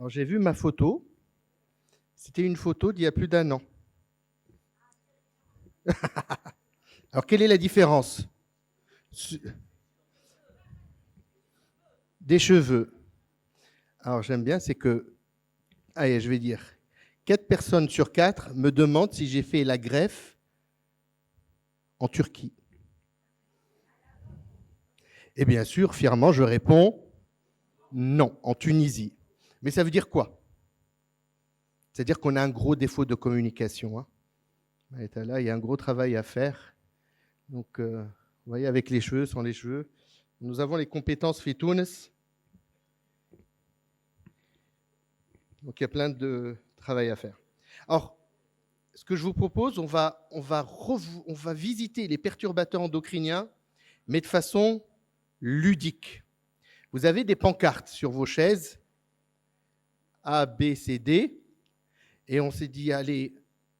Alors j'ai vu ma photo, c'était une photo d'il y a plus d'1 an. Alors quelle est la différence? Des cheveux. Alors j'aime bien, c'est que, allez, je vais dire, 4 personnes sur 4 me demandent si j'ai fait la greffe en Turquie. Et bien sûr, fièrement, je réponds non, en Tunisie. Mais ça veut dire quoi? C'est-à-dire qu'on a un gros défaut de communication. Hein. Là, il y a un gros travail à faire. Donc, vous voyez, avec les cheveux, sans les cheveux. Nous avons les compétences Fitounes. Donc, il y a plein de travail à faire. Alors, ce que je vous propose, on va visiter les perturbateurs endocriniens, mais de façon ludique. Vous avez des pancartes sur vos chaises, A, B, C, D, et on s'est dit, allez,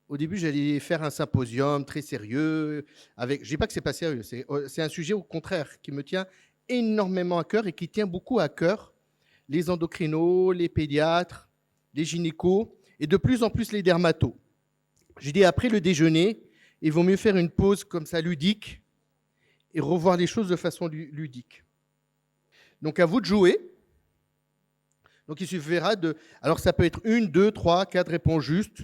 au début, j'allais faire un symposium très sérieux. Je ne dis pas que ce n'est pas sérieux, c'est un sujet au contraire qui me tient énormément à cœur et qui tient beaucoup à cœur les endocrinos, les pédiatres, les gynécos et de plus en plus les dermatos. J'ai dit, après le déjeuner, il vaut mieux faire une pause comme ça ludique et revoir les choses de façon ludique. Donc, à vous de jouer. Donc, il suffira de... Alors, ça peut être 1, 2, 3, 4 réponses justes.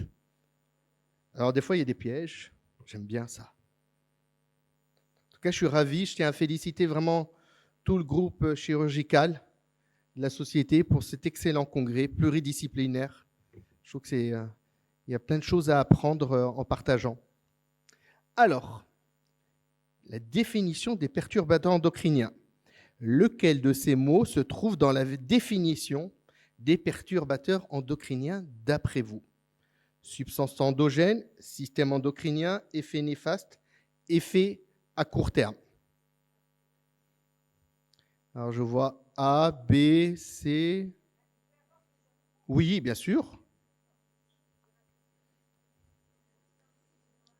Alors, des fois, il y a des pièges. J'aime bien ça. En tout cas, je suis ravi. Je tiens à féliciter vraiment tout le groupe chirurgical de la société pour cet excellent congrès pluridisciplinaire. Je trouve qu'il y a plein de choses à apprendre en partageant. Alors, la définition des perturbateurs endocriniens. Lequel de ces mots se trouve dans la définition des perturbateurs endocriniens d'après vous? Substance endogène, système endocrinien, effet néfaste, effet à court terme. Alors je vois A, B, C. Oui, bien sûr.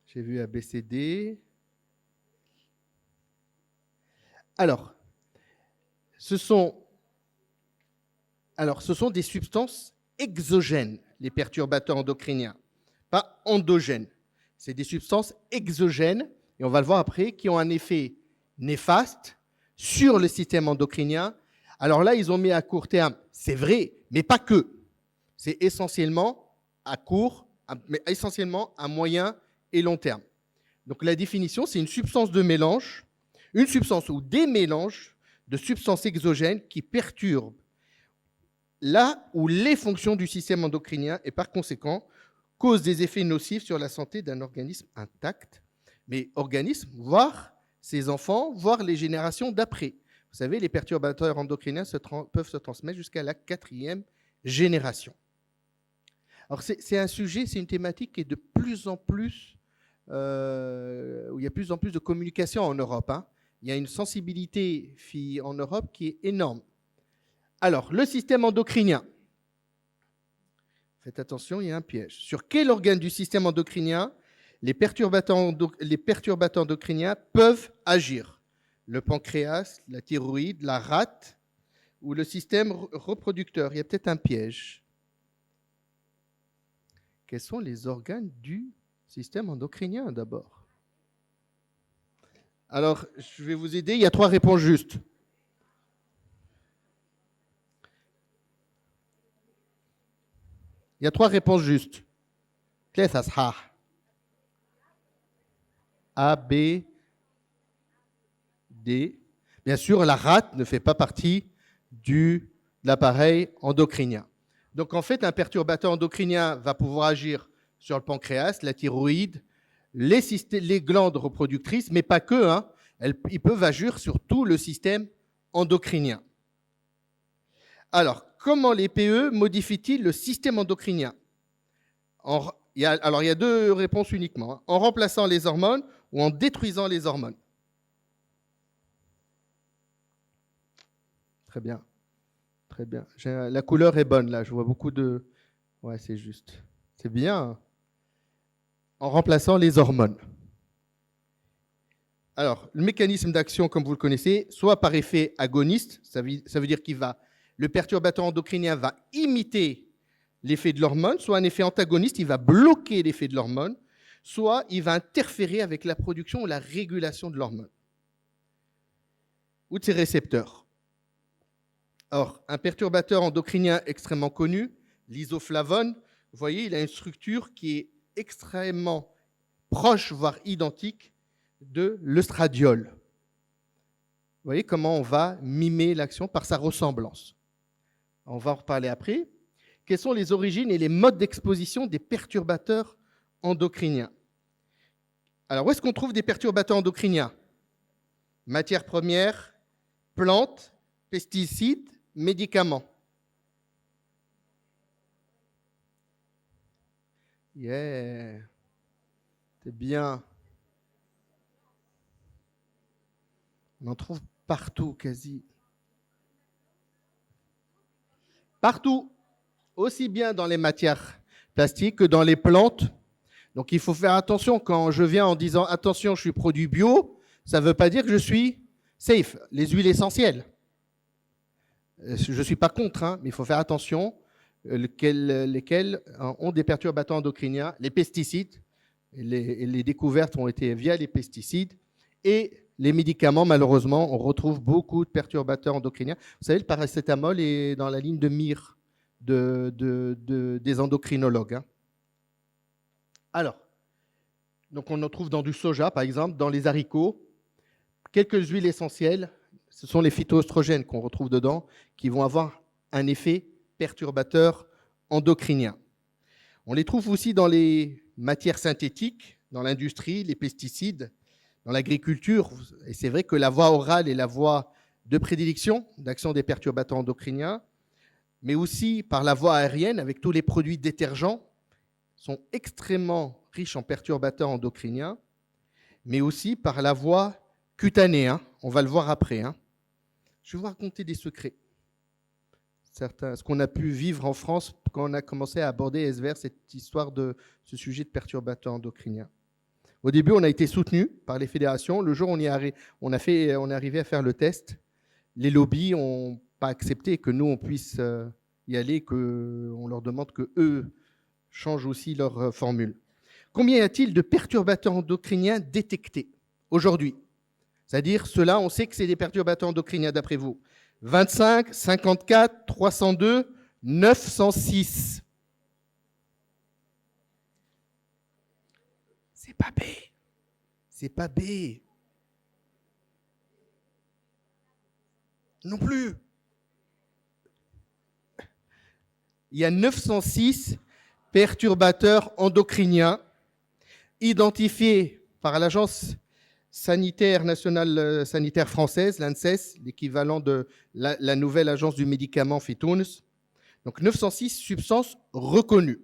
J'ai vu A, B, C, D. Alors, ce sont des substances exogènes, les perturbateurs endocriniens, pas endogènes. C'est des substances exogènes, et on va le voir après, qui ont un effet néfaste sur le système endocrinien. Alors là, ils ont mis à court terme, c'est vrai, mais pas que. C'est essentiellement à court, mais essentiellement à moyen et long terme. Donc la définition, c'est une substance de mélange, une substance ou des mélanges de substances exogènes qui perturbent là où les fonctions du système endocrinien et par conséquent causent des effets nocifs sur la santé d'un organisme intact, mais organisme, voire ses enfants, voire les générations d'après. Vous savez, les perturbateurs endocriniens peuvent se transmettre jusqu'à la 4e génération. Alors c'est un sujet, c'est une thématique qui est de plus en plus, où il y a de plus en plus de communication en Europe. Hein. Il y a une sensibilité en Europe qui est énorme. Alors, le système endocrinien. Faites attention, il y a un piège. Sur quel organe du système endocrinien les perturbateurs endocriniens peuvent agir? Le pancréas, la thyroïde, la rate ou le système reproducteur? Il y a peut-être un piège. Quels sont les organes du système endocrinien d'abord? Alors, je vais vous aider. Il y a 3 réponses justes. Il y a 3 réponses justes. A, B, D. Bien sûr, la rate ne fait pas partie de l'appareil endocrinien. Donc, en fait, un perturbateur endocrinien va pouvoir agir sur le pancréas, la thyroïde, les glandes reproductrices, mais pas que. Hein. Ils peuvent agir sur tout le système endocrinien. Alors, comment les PE modifient-ils le système endocrinien? Il y a 2 réponses uniquement. Hein. En remplaçant les hormones ou en détruisant les hormones. Très bien. Très bien. La couleur est bonne, là. Je vois beaucoup de... Ouais, c'est juste. C'est bien. Hein. En remplaçant les hormones. Alors, le mécanisme d'action, comme vous le connaissez, soit par effet agoniste, ça veut dire le perturbateur endocrinien va imiter l'effet de l'hormone, soit un effet antagoniste, il va bloquer l'effet de l'hormone, soit il va interférer avec la production ou la régulation de l'hormone ou de ses récepteurs. Or, un perturbateur endocrinien extrêmement connu, l'isoflavone, vous voyez, il a une structure qui est extrêmement proche, voire identique, de l'œstradiol. Vous voyez comment on va mimer l'action par sa ressemblance. On va en reparler après. Quelles sont les origines et les modes d'exposition des perturbateurs endocriniens? Alors, où est-ce qu'on trouve des perturbateurs endocriniens? Matières premières, plantes, pesticides, médicaments. Yeah, c'est bien. On en trouve partout, quasi. Partout, aussi bien dans les matières plastiques que dans les plantes. Donc il faut faire attention quand je viens en disant attention, je suis produit bio, ça ne veut pas dire que je suis safe. Les huiles essentielles, je ne suis pas contre, hein, mais il faut faire attention, lesquels ont des perturbateurs endocriniens, les pesticides, les découvertes ont été via les pesticides, et les médicaments, malheureusement, on retrouve beaucoup de perturbateurs endocriniens. Vous savez, le paracétamol est dans la ligne de mire des endocrinologues. Hein. Alors, donc on en trouve dans du soja, par exemple, dans les haricots. Quelques huiles essentielles, ce sont les phytoestrogènes qu'on retrouve dedans, qui vont avoir un effet perturbateur endocrinien. On les trouve aussi dans les matières synthétiques, dans l'industrie, les pesticides, dans l'agriculture. Et c'est vrai que la voie orale est la voie de prédilection d'action des perturbateurs endocriniens, mais aussi par la voie aérienne, avec tous les produits détergents, sont extrêmement riches en perturbateurs endocriniens, mais aussi par la voie cutanée. Hein. On va le voir après. Hein. Je vais vous raconter des secrets. Ce qu'on a pu vivre en France quand on a commencé à aborder vers cette histoire de ce sujet de perturbateurs endocriniens. Au début, on a été soutenu par les fédérations. Le jour où on est arrivé à faire le test, les lobbies n'ont pas accepté que nous, on puisse y aller, qu'on leur demande qu'eux changent aussi leur formule. Combien y a-t-il de perturbateurs endocriniens détectés aujourd'hui? C'est-à-dire, ceux-là, on sait que c'est des perturbateurs endocriniens d'après vous. 25, 54, 302, 906. C'est pas B. C'est pas B. Non plus. Il y a 906 perturbateurs endocriniens identifiés par l'Agence sanitaire nationale sanitaire française, l'ANSES, l'équivalent de la nouvelle agence du médicament Fitounes. Donc 906 substances reconnues.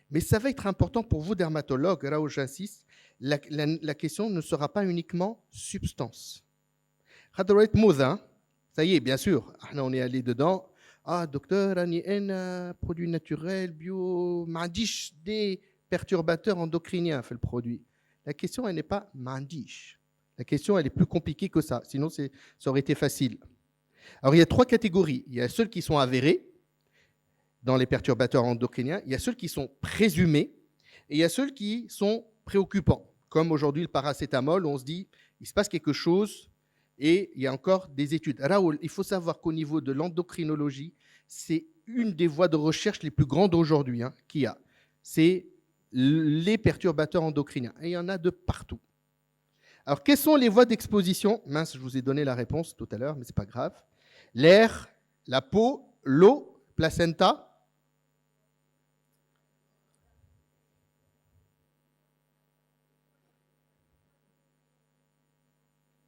Mais ça va être important pour vous, dermatologues, là où j'insiste, la question ne sera pas uniquement substance. Ça y est, bien sûr, on est allé dedans. Ah, docteur, un produit naturel, bio, mandiche, des perturbateurs endocriniens, fait le produit. La question, elle n'est pas mandiche. La question, elle est plus compliquée que ça. Sinon, ça aurait été facile. Alors, il y a 3 catégories. Il y a ceux qui sont avérés dans les perturbateurs endocriniens. Il y a ceux qui sont présumés. Et il y a ceux qui sont préoccupants. Comme aujourd'hui, le paracétamol, on se dit, il se passe quelque chose et il y a encore des études. Raoul, il faut savoir qu'au niveau de l'endocrinologie, c'est une des voies de recherche les plus grandes aujourd'hui qu'il y a. C'est les perturbateurs endocriniens. Et il y en a de partout. Alors, quelles sont les voies d'exposition? Mince, je vous ai donné la réponse tout à l'heure, mais ce n'est pas grave. L'air, la peau, l'eau, placenta.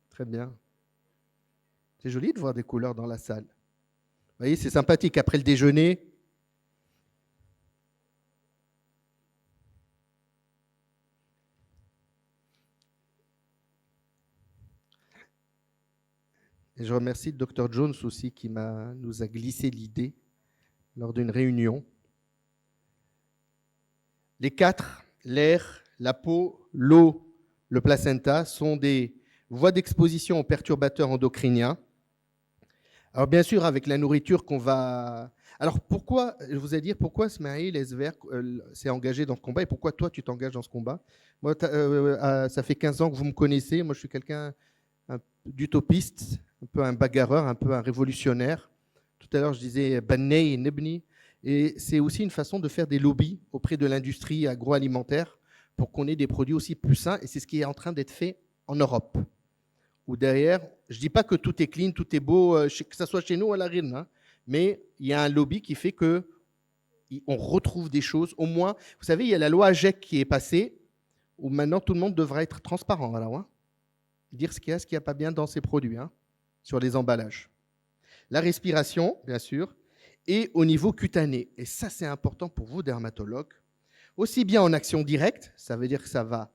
Très bien. C'est joli de voir des couleurs dans la salle. Vous voyez, c'est sympathique. Après le déjeuner, et je remercie le Dr Jones aussi qui nous a glissé l'idée lors d'une réunion. Les 4, l'air, la peau, l'eau, le placenta, sont des voies d'exposition aux perturbateurs endocriniens. Alors bien sûr, avec la nourriture qu'on va... Alors pourquoi, je vous ai dit pourquoi Smaïl Esver s'est engagé dans ce combat et pourquoi toi tu t'engages dans ce combat. Moi, ça fait 15 ans que vous me connaissez. Moi, je suis quelqu'un d'utopiste, un peu un bagarreur, un peu un révolutionnaire. Tout à l'heure, je disais Bannei et Nebni. Et c'est aussi une façon de faire des lobbies auprès de l'industrie agroalimentaire pour qu'on ait des produits aussi plus sains. Et c'est ce qui est en train d'être fait en Europe. Où derrière, je ne dis pas que tout est clean, tout est beau, que ce soit chez nous ou à la RIN, hein, mais il y a un lobby qui fait qu'on retrouve des choses. Au moins, vous savez, il y a la loi AGEC qui est passée, où maintenant tout le monde devra être transparent. Alors, hein, dire ce qu'il y a pas bien dans ces produits, hein, sur les emballages. La respiration, bien sûr, et au niveau cutané. Et ça, c'est important pour vous, dermatologues. Aussi bien en action directe, ça veut dire que ça va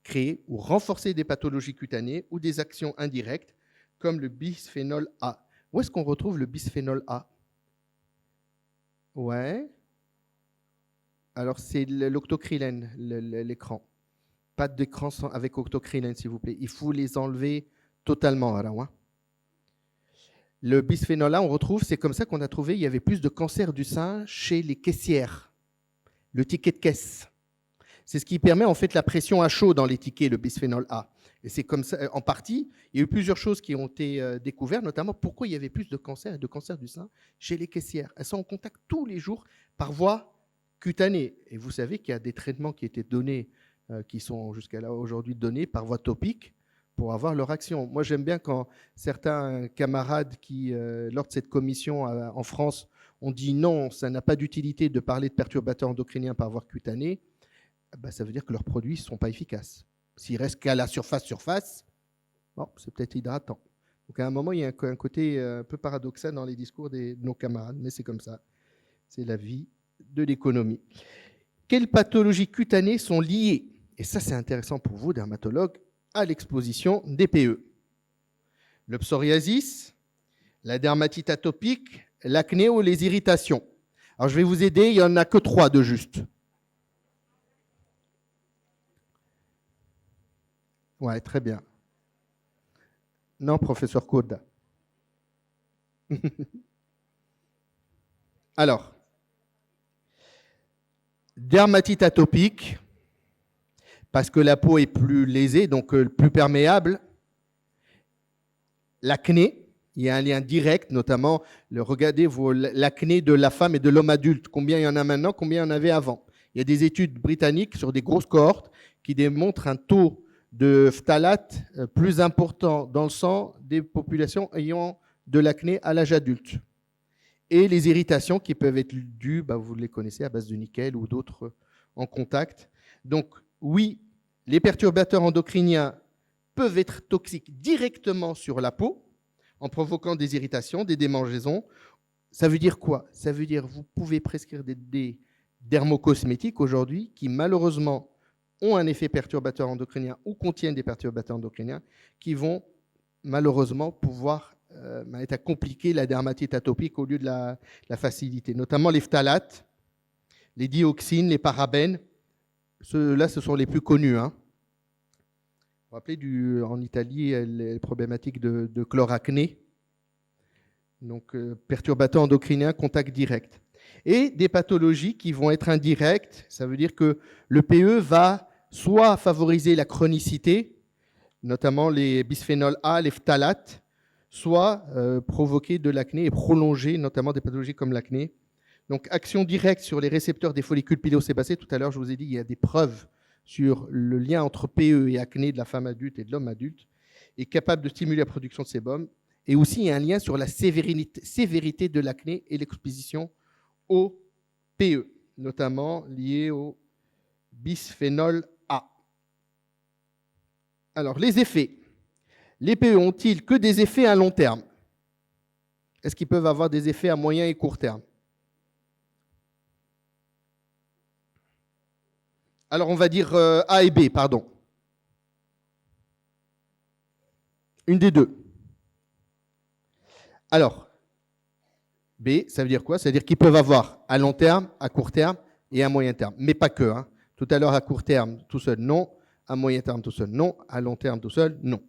créer ou renforcer des pathologies cutanées, ou des actions indirectes, comme le bisphénol A. Où est-ce qu'on retrouve le bisphénol A? Ouais. Alors, c'est l'octocrylène, l'écran. Pas d'écran avec octocrylène, s'il vous plaît. Il faut les enlever totalement. Alors, hein. Le bisphénol A, on retrouve, c'est comme ça qu'on a trouvé, il y avait plus de cancer du sein chez les caissières. Le ticket de caisse. C'est ce qui permet en fait la pression à chaud dans les tickets, le bisphénol A. Et c'est comme ça, en partie, il y a eu plusieurs choses qui ont été découvertes, notamment pourquoi il y avait plus de cancer et de cancer du sein chez les caissières. Elles sont en contact tous les jours par voie cutanée. Et vous savez qu'il y a des traitements qui étaient donnés, qui sont jusqu'à là aujourd'hui donnés par voie topique pour avoir leur action. Moi, j'aime bien quand certains camarades qui, lors de cette commission en France, ont dit non, ça n'a pas d'utilité de parler de perturbateurs endocriniens par voie cutanée, ben, ça veut dire que leurs produits ne sont pas efficaces. S'ils restent qu'à la surface, bon, c'est peut-être hydratant. Donc à un moment, il y a un côté un peu paradoxal dans les discours de nos camarades, mais c'est comme ça. C'est la vie de l'économie. Quelles pathologies cutanées sont liées, et ça c'est intéressant pour vous, dermatologues, à l'exposition des PE? Le psoriasis, la dermatite atopique, l'acné ou les irritations. Alors je vais vous aider, il n'y en a que 3 de juste. Ouais, très bien. Non, professeur Koda. Alors, dermatite atopique, parce que la peau est plus lésée, donc plus perméable. L'acné, il y a un lien direct, notamment, regardez l'acné de la femme et de l'homme adulte. Combien il y en a maintenant, combien il y en avait avant? Il y a des études britanniques sur des grosses cohortes qui démontrent un taux de phtalate plus important dans le sang des populations ayant de l'acné à l'âge adulte. Et les irritations qui peuvent être dues, vous les connaissez, à base de nickel ou d'autres en contact. Donc oui, les perturbateurs endocriniens peuvent être toxiques directement sur la peau en provoquant des irritations, des démangeaisons. Ça veut dire quoi? Ça veut dire que vous pouvez prescrire des dermocosmétiques aujourd'hui qui malheureusement ont un effet perturbateur endocrinien ou contiennent des perturbateurs endocriniens qui vont malheureusement pouvoir être à compliquer la dermatite atopique au lieu de la faciliter, notamment les phtalates, les dioxines, les parabènes. Ceux-là, ce sont les plus connus. Hein. Vous vous rappelez en Italie les problématiques de chloracné, donc perturbateurs endocriniens, contact direct. Et des pathologies qui vont être indirectes, ça veut dire que le PE va soit favoriser la chronicité, notamment les bisphénols A, les phtalates, soit provoquer de l'acné et prolonger notamment des pathologies comme l'acné. Donc action directe sur les récepteurs des follicules pilosébacés. Tout à l'heure, je vous ai dit, il y a des preuves sur le lien entre PE et acné de la femme adulte et de l'homme adulte, et capable de stimuler la production de sébum. Et aussi, il y a un lien sur la sévérité de l'acné et l'exposition au PE, notamment lié au bisphénol A. Alors, les effets. Les PE ont-ils que des effets à long terme? Est-ce qu'ils peuvent avoir des effets à moyen et court terme? Alors, on va dire A et B, pardon. Une des deux. Alors, B, ça veut dire quoi? Ça veut dire qu'ils peuvent avoir à long terme, à court terme et à moyen terme. Mais pas que. Hein. Tout à l'heure, à court terme, tout seul, non. À moyen terme, tout seul, non. À long terme, tout seul, non.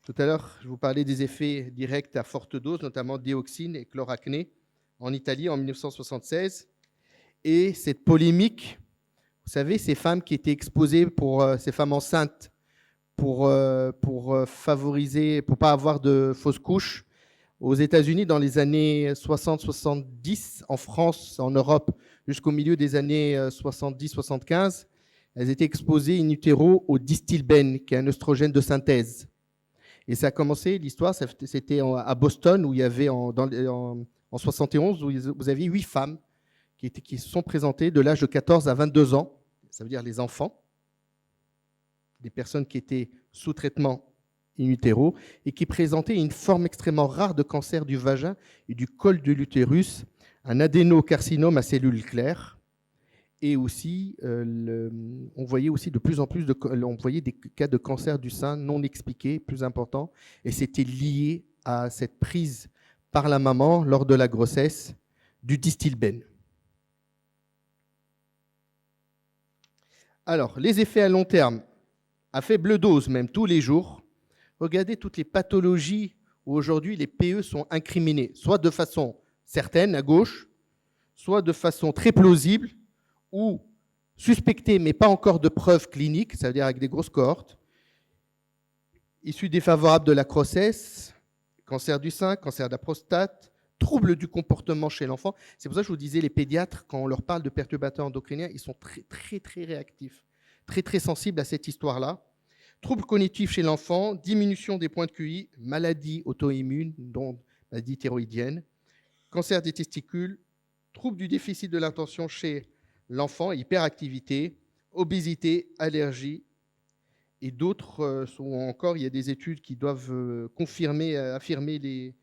Tout à l'heure, je vous parlais des effets directs à forte dose, notamment dioxine et chloracné. en Italie en 1976. Et cette polémique, vous savez, ces femmes qui étaient exposées ces femmes enceintes pour favoriser, pour pas avoir de fausses couches, aux États-Unis dans les années 60-70, en France, en Europe, jusqu'au milieu des années 70-75, elles étaient exposées in utero au Distilbène, qui est un œstrogène de synthèse. Et ça a commencé, l'histoire, c'était à Boston, où il y avait en 71, où vous aviez 8 femmes qui se sont présentées de l'âge de 14 à 22 ans, ça veut dire les enfants, des personnes qui étaient sous traitement in utero et qui présentaient une forme extrêmement rare de cancer du vagin et du col de l'utérus, un adénocarcinome à cellules claires. Et aussi, on voyait aussi de plus en plus on voyait des cas de cancer du sein non expliqués, plus importants, et c'était lié à cette prise par la maman lors de la grossesse du Distilbène. Alors, les effets à long terme, à faible dose même, tous les jours. Regardez toutes les pathologies où aujourd'hui les PE sont incriminés, soit de façon certaine, à gauche, soit de façon très plausible, ou suspectés mais pas encore de preuves cliniques, ça veut dire avec des grosses cohortes, issus défavorables de la grossesse, cancer du sein, cancer de la prostate, troubles du comportement chez l'enfant. C'est pour ça que je vous disais, les pédiatres, quand on leur parle de perturbateurs endocriniens, ils sont très, très, très réactifs, très, très sensibles à cette histoire-là. Troubles cognitifs chez l'enfant, diminution des points de QI, maladies auto-immunes, dont maladie thyroïdienne, cancer des testicules, troubles du déficit de l'attention chez l'enfant, hyperactivité, obésité, allergie, et d'autres sont encore, il y a des études qui doivent affirmer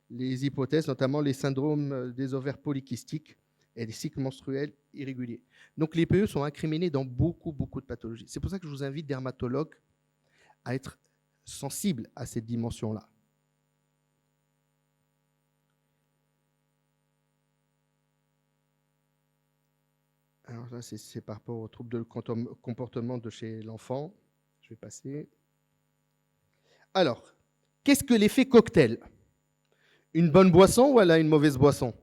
les hypothèses, notamment les syndromes des ovaires polykystiques et les cycles menstruels irréguliers. Donc les PE sont incriminés dans beaucoup, beaucoup de pathologies. C'est pour ça que je vous invite, dermatologues, à être sensibles à cette dimension-là. Alors là, c'est par rapport aux troubles de comportement de chez l'enfant. Je vais passer. Alors, qu'est-ce que l'effet cocktail ? Une bonne boisson ou une mauvaise boisson ?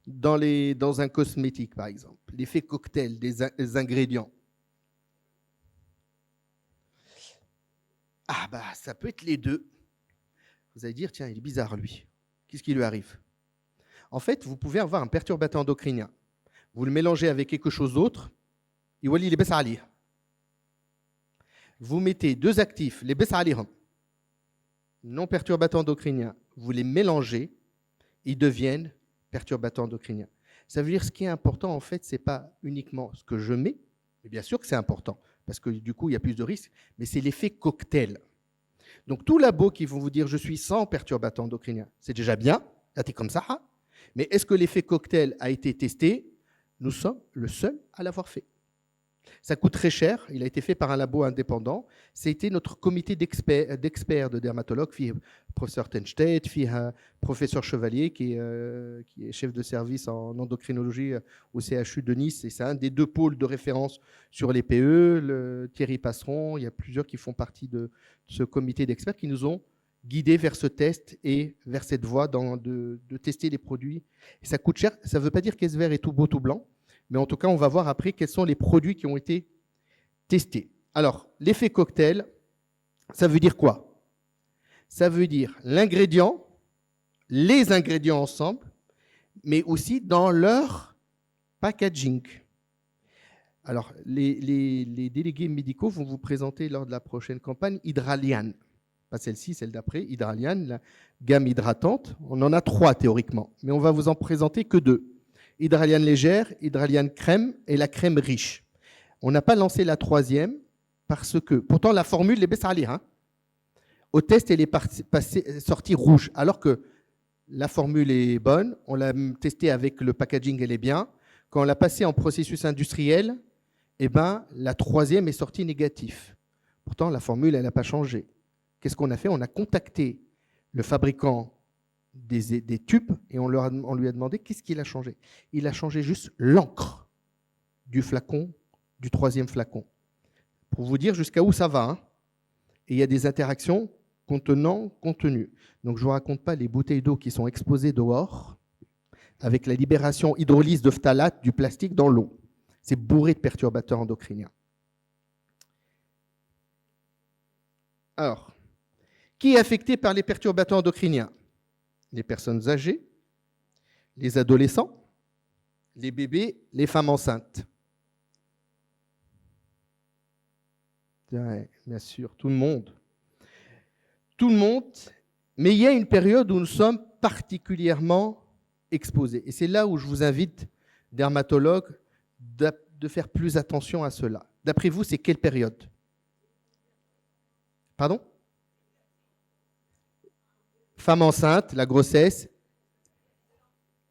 Dans un cosmétique, par exemple. L'effet cocktail des ingrédients. Ah bah, ça peut être les deux. Vous allez dire, tiens, il est bizarre, lui. Qu'est-ce qui lui arrive ? En fait, vous pouvez avoir un perturbateur endocrinien. Vous le mélangez avec quelque chose d'autre, يولي لبس عليه. Vous mettez deux actifs, les بس عليهم, non perturbateurs endocriniens, vous les mélangez, ils deviennent perturbateurs endocriniens. Ça veut dire ce qui est important, en fait, ce n'est pas uniquement ce que je mets, mais bien sûr que c'est important, parce que du coup, il y a plus de risques, mais c'est l'effet cocktail. Donc, tout labo qui vont vous dire « je suis sans perturbateur endocrinien », c'est déjà bien, là, tu es comme ça, mais est-ce que l'effet cocktail a été testé ? Nous sommes le seul à l'avoir fait. Ça coûte très cher, il a été fait par un labo indépendant. C'était notre comité d'experts de dermatologues, professeur Tenstedt, professeur Chevalier, qui est chef de service en endocrinologie au CHU de Nice, et c'est un des deux pôles de référence sur les PE, Thierry Passeron, il y a plusieurs qui font partie de ce comité d'experts qui nous ont guidés vers ce test et vers cette voie de tester les produits. Et ça coûte cher, ça ne veut pas dire qu'Esver est tout beau, tout blanc, mais en tout cas, on va voir après quels sont les produits qui ont été testés. Alors, l'effet cocktail, ça veut dire quoi ? Ça veut dire l'ingrédient, les ingrédients ensemble, mais aussi dans leur packaging. Alors, les délégués médicaux vont vous présenter lors de la prochaine campagne Hydralian. Pas celle-ci, celle d'après, Hydralian, la gamme hydratante. On en a 3 théoriquement, mais on va vous en présenter que 2. Hydralian légère, Hydralian crème et la crème riche. On n'a pas lancé la 3e parce que, pourtant la formule est baisse à lire. Au test, elle est sortie rouge, alors que la formule est bonne, on l'a testée avec le packaging, elle est bien. Quand on l'a passée en processus industriel, eh ben, la 3e est sortie négative. Pourtant, la formule, elle n'a pas changé. Qu'est-ce qu'on a fait ? On a contacté le fabricant des tubes et on lui a demandé qu'est-ce qu'il a changé. Il a changé juste l'encre du flacon, du 3e flacon. Pour vous dire jusqu'à où ça va. Et il y a des interactions contenant contenu. Donc je ne vous raconte pas les bouteilles d'eau qui sont exposées dehors avec la libération hydrolyse de phtalate du plastique dans l'eau. C'est bourré de perturbateurs endocriniens. Alors, qui est affecté par les perturbateurs endocriniens? Les personnes âgées, les adolescents, les bébés, les femmes enceintes. Ouais, bien sûr, tout le monde. Tout le monde, mais il y a une période où nous sommes particulièrement exposés. Et c'est là où je vous invite, dermatologues, de faire plus attention à cela. D'après vous, c'est quelle période? Pardon? Femme enceinte, la grossesse,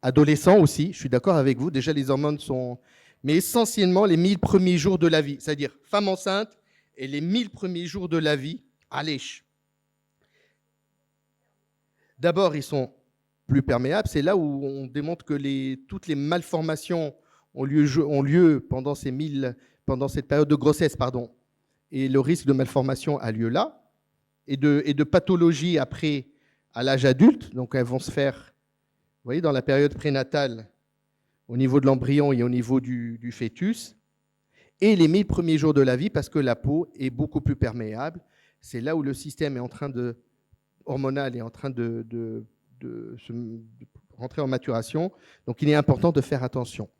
adolescent aussi, je suis d'accord avec vous, déjà les hormones sont... Mais essentiellement les 1000 premiers jours de la vie, c'est-à-dire femme enceinte et les 1000 premiers jours de la vie, allez. D'abord, ils sont plus perméables, c'est là où on démontre que toutes les malformations ont lieu pendant cette période de grossesse, et le risque de malformation a lieu là, et de pathologie après à l'âge adulte, donc elles vont se faire, vous voyez, dans la période prénatale, au niveau de l'embryon et au niveau du fœtus, et les 1000 premiers jours de la vie, parce que la peau est beaucoup plus perméable. C'est là où le système hormonal est en train de rentrer en maturation, donc il est important de faire attention.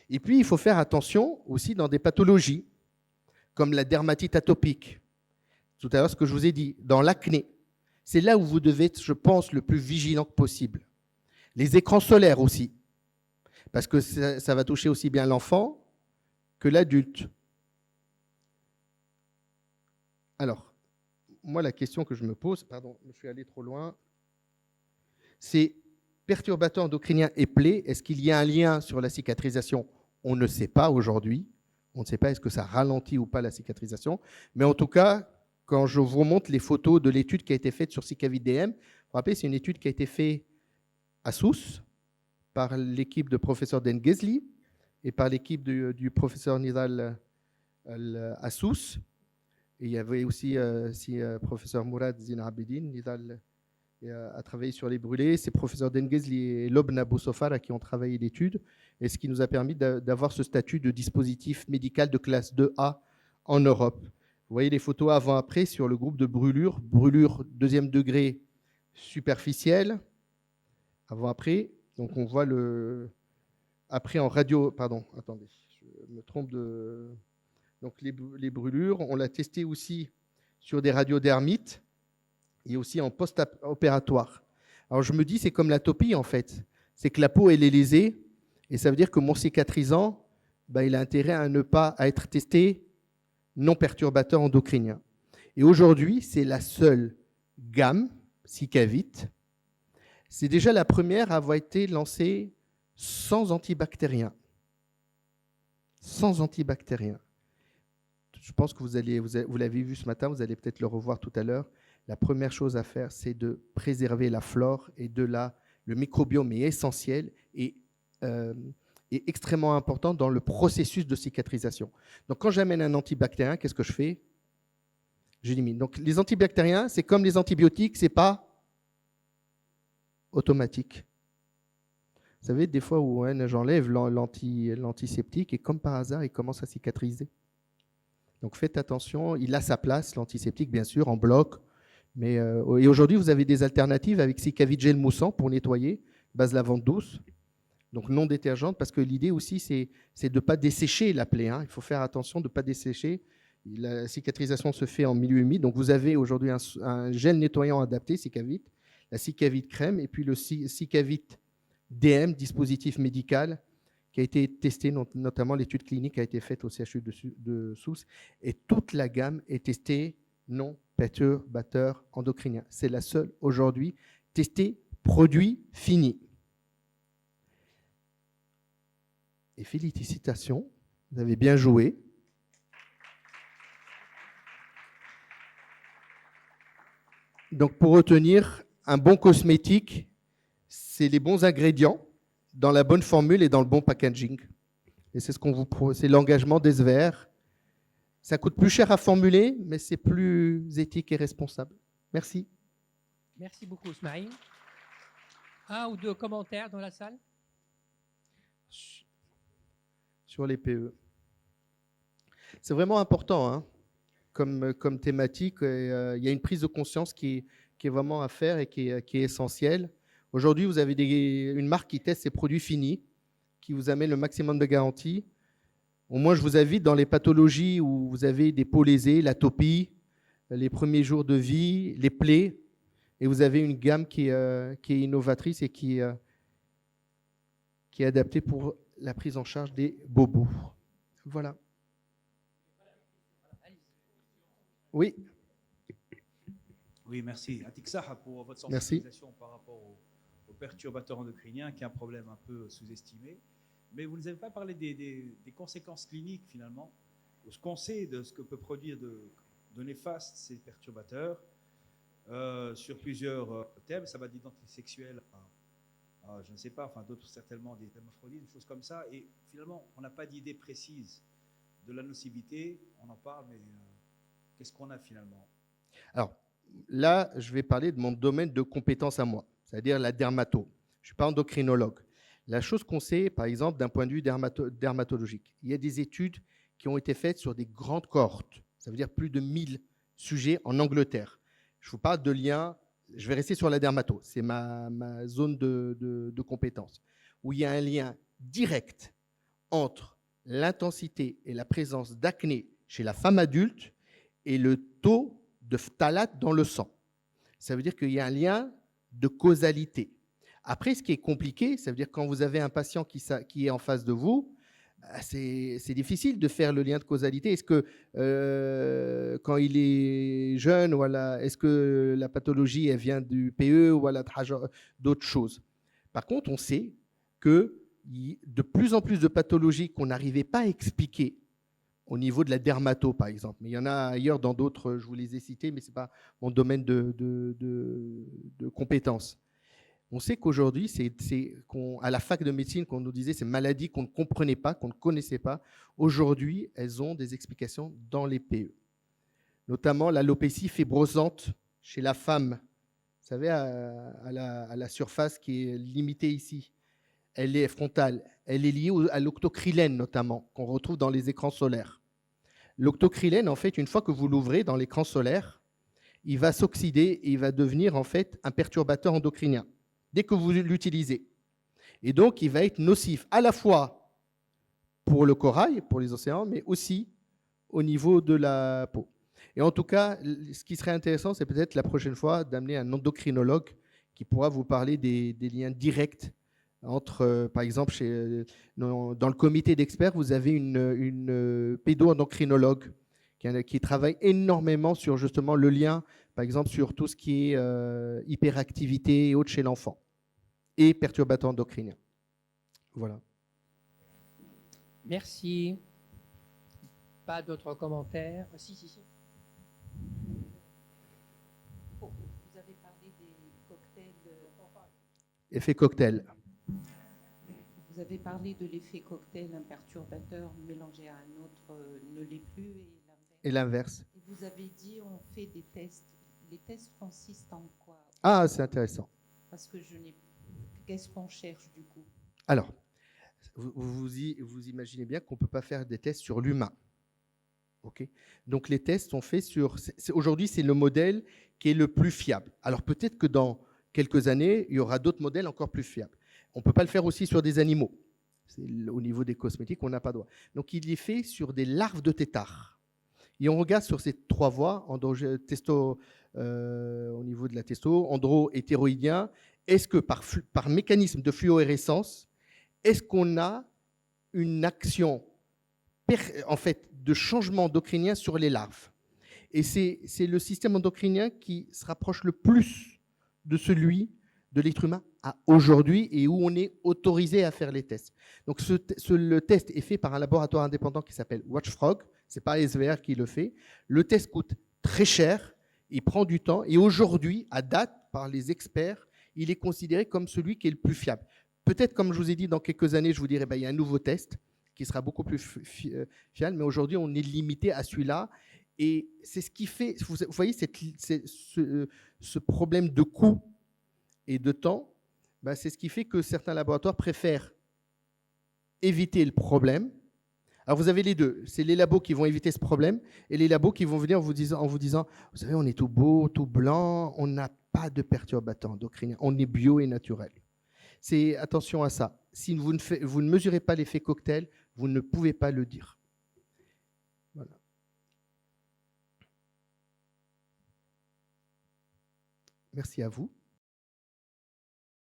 Et puis, il faut faire attention aussi dans des pathologies, comme la dermatite atopique. Tout à l'heure, ce que je vous ai dit, dans l'acné. C'est là où vous devez être, je pense, le plus vigilant que possible. Les écrans solaires aussi, parce que ça va toucher aussi bien l'enfant que l'adulte. Alors, moi, la question que je me pose, pardon, je suis allé trop loin, c'est perturbateurs endocriniens et plaies, est-ce qu'il y a un lien sur la cicatrisation? On ne sait pas aujourd'hui. On ne sait pas est-ce que ça ralentit ou pas la cicatrisation. Mais en tout cas, quand je vous montre les photos de l'étude qui a été faite sur Cicavit-DM, vous vous rappelez, c'est une étude qui a été faite à Sousse par l'équipe de professeur Dengesli et par l'équipe du professeur Nidal à Sousse. Et il y avait aussi professeur Mourad Zine Abidine. Nidal a travaillé sur les brûlés. C'est professeur Dengesli et Lobna Boussofara qui ont travaillé l'étude, et ce qui nous a permis d'avoir ce statut de dispositif médical de classe 2A en Europe. Vous voyez les photos avant-après sur le groupe de brûlures deuxième degré superficielle, avant-après. Donc on voit après en radio, pardon, attendez, je me trompe de... Donc les brûlures, on l'a testé aussi sur des radiodermites et aussi en post-opératoire. Alors je me dis, c'est comme l'atopie en fait, c'est que la peau elle est lésée, et ça veut dire que mon cicatrisant, il a intérêt à ne pas être testé non perturbateur endocrinien. Et aujourd'hui, c'est la seule gamme, Cicavit. C'est déjà la première à avoir été lancée sans antibactérien. Sans antibactérien. Je pense que vous l'avez vu ce matin, vous allez peut-être le revoir tout à l'heure. La première chose à faire, c'est de préserver la flore et le microbiome est essentiel et extrêmement important dans le processus de cicatrisation. Donc, quand j'amène un antibactérien, qu'est-ce que je fais? J'élimine. Donc, les antibactériens, c'est comme les antibiotiques, c'est pas automatique. Vous savez, des fois où j'enlève l'antiseptique et comme par hasard, il commence à cicatriser. Donc, faites attention. Il a sa place, l'antiseptique, bien sûr, en bloc. Mais, et aujourd'hui, vous avez des alternatives avec Cicavit gel moussant pour nettoyer, base lavande douce. Donc non détergente, parce que l'idée aussi, c'est de ne pas dessécher la plaie. Il faut faire attention de ne pas dessécher. La cicatrisation se fait en milieu humide. Donc vous avez aujourd'hui un gel nettoyant adapté, Cicavit, la Cicavit crème, et puis le Cicavit DM, dispositif médical, qui a été testé, notamment l'étude clinique a été faite au CHU de Sousse, et toute la gamme est testée non perturbateur endocrinien. C'est la seule aujourd'hui testée produit fini. Et félicitations, vous avez bien joué. Donc pour retenir, un bon cosmétique, c'est les bons ingrédients dans la bonne formule et dans le bon packaging. Et c'est c'est l'engagement d'Esver. Ça coûte plus cher à formuler, mais c'est plus éthique et responsable. Merci. Merci beaucoup, Ismaïl. Un ou deux commentaires dans la salle? Sur les PE. C'est vraiment important hein, comme thématique. Il y a une prise de conscience qui est vraiment à faire et qui est essentielle. Aujourd'hui, vous avez une marque qui teste ses produits finis, qui vous amène le maximum de garantie. Au moins, je vous invite dans les pathologies où vous avez des peaux lésées, l'atopie, les premiers jours de vie, les plaies, et vous avez une gamme qui est innovatrice et qui est adaptée pour la prise en charge des bobos. Voilà. Oui. Oui, merci. Atik Saha pour votre sensibilisation par rapport aux perturbateurs endocriniens, qui est un problème un peu sous-estimé. Mais vous ne nous avez pas parlé des conséquences cliniques, finalement, ou ce qu'on sait de ce que peut produire de néfaste ces perturbateurs sur plusieurs thèmes. Ça va d'identité sexuelle à, je ne sais pas, enfin d'autres certainement, des hermaphrodites, des choses comme ça. Et finalement, on n'a pas d'idée précise de la nocivité. On en parle, mais qu'est-ce qu'on a finalement? Alors, là, je vais parler de mon domaine de compétence à moi, c'est-à-dire la dermato. Je ne suis pas endocrinologue. La chose qu'on sait, par exemple, d'un point de vue dermatologique, il y a des études qui ont été faites sur des grandes cohortes, ça veut dire plus de 1000 sujets en Angleterre. Je vous parle de liens, je vais rester sur la dermato, c'est ma zone de compétence, où il y a un lien direct entre l'intensité et la présence d'acné chez la femme adulte et le taux de phtalate dans le sang. Ça veut dire qu'il y a un lien de causalité. Après, ce qui est compliqué, ça veut dire quand vous avez un patient qui est en face de vous, c'est difficile de faire le lien de causalité. Est-ce que quand il est jeune, voilà, est-ce que la pathologie elle vient du PE ou d'autres choses? Par contre, on sait que de plus en plus de pathologies qu'on n'arrivait pas à expliquer au niveau de la dermato, par exemple. Mais il y en a ailleurs dans d'autres, je vous les ai cités, mais ce n'est pas mon domaine de compétences. On sait qu'aujourd'hui, à la fac de médecine, qu'on nous disait ces maladies qu'on ne comprenait pas, qu'on ne connaissait pas, aujourd'hui, elles ont des explications dans les PE. Notamment l'alopécie fibrosante chez la femme, vous savez, à la surface qui est limitée ici. Elle est frontale, elle est liée à l'octocrylène notamment, qu'on retrouve dans les écrans solaires. L'octocrylène, en fait, une fois que vous l'ouvrez dans l'écran solaire, il va s'oxyder et il va devenir en fait un perturbateur endocrinien dès que vous l'utilisez. Et donc, il va être nocif à la fois pour le corail, pour les océans, mais aussi au niveau de la peau. Et en tout cas, ce qui serait intéressant, c'est peut-être la prochaine fois d'amener un endocrinologue qui pourra vous parler des liens directs entre, par exemple, dans le comité d'experts, vous avez une pédo-endocrinologue qui travaille énormément sur justement le lien, par exemple, sur tout ce qui est hyperactivité et autres chez l'enfant, et perturbateurs endocriniens. Voilà. Merci. Pas d'autres commentaires? Si. Oh, vous avez parlé des cocktails. Effet cocktail. Vous avez parlé de l'effet cocktail, un perturbateur mélangé à un autre ne l'est plus et l'inverse. Et vous avez dit on fait des tests. Les tests consistent en quoi? Ah, c'est intéressant. Parce que qu'est-ce qu'on cherche du coup? Alors, vous imaginez bien qu'on ne peut pas faire des tests sur l'humain. Okay. Donc les tests sont faits aujourd'hui, c'est le modèle qui est le plus fiable. Alors peut-être que dans quelques années, il y aura d'autres modèles encore plus fiables. On ne peut pas le faire aussi sur des animaux. Au niveau des cosmétiques, on n'a pas le droit. Donc il est fait sur des larves de têtard. Et on regarde sur ces trois voies, au niveau de la testo, andro-hétéroïdien, est-ce que par mécanisme de fluorescence, est-ce qu'on a une action en fait, de changement endocrinien sur les larves? Et c'est le système endocrinien qui se rapproche le plus de celui de l'être humain à aujourd'hui et où on est autorisé à faire les tests. Donc le test est fait par un laboratoire indépendant qui s'appelle Watchfrog. Ce n'est pas SVR qui le fait. Le test coûte très cher, il prend du temps et aujourd'hui, à date, par les experts, il est considéré comme celui qui est le plus fiable. Peut-être, comme je vous ai dit, dans quelques années, je vous dirai, il y a un nouveau test qui sera beaucoup plus fiable, mais aujourd'hui, on est limité à celui-là Et c'est ce qui fait, vous voyez, ce problème de coût et de temps, ben, c'est ce qui fait que certains laboratoires préfèrent éviter le problème. Alors vous avez les deux, c'est les labos qui vont éviter ce problème et les labos qui vont venir en vous disant, vous savez, on est tout beau, tout blanc, on n'a pas de perturbateurs endocriniens, on est bio et naturel. C'est attention à ça. Si vous ne mesurez pas l'effet cocktail, vous ne pouvez pas le dire. Voilà. Merci à vous.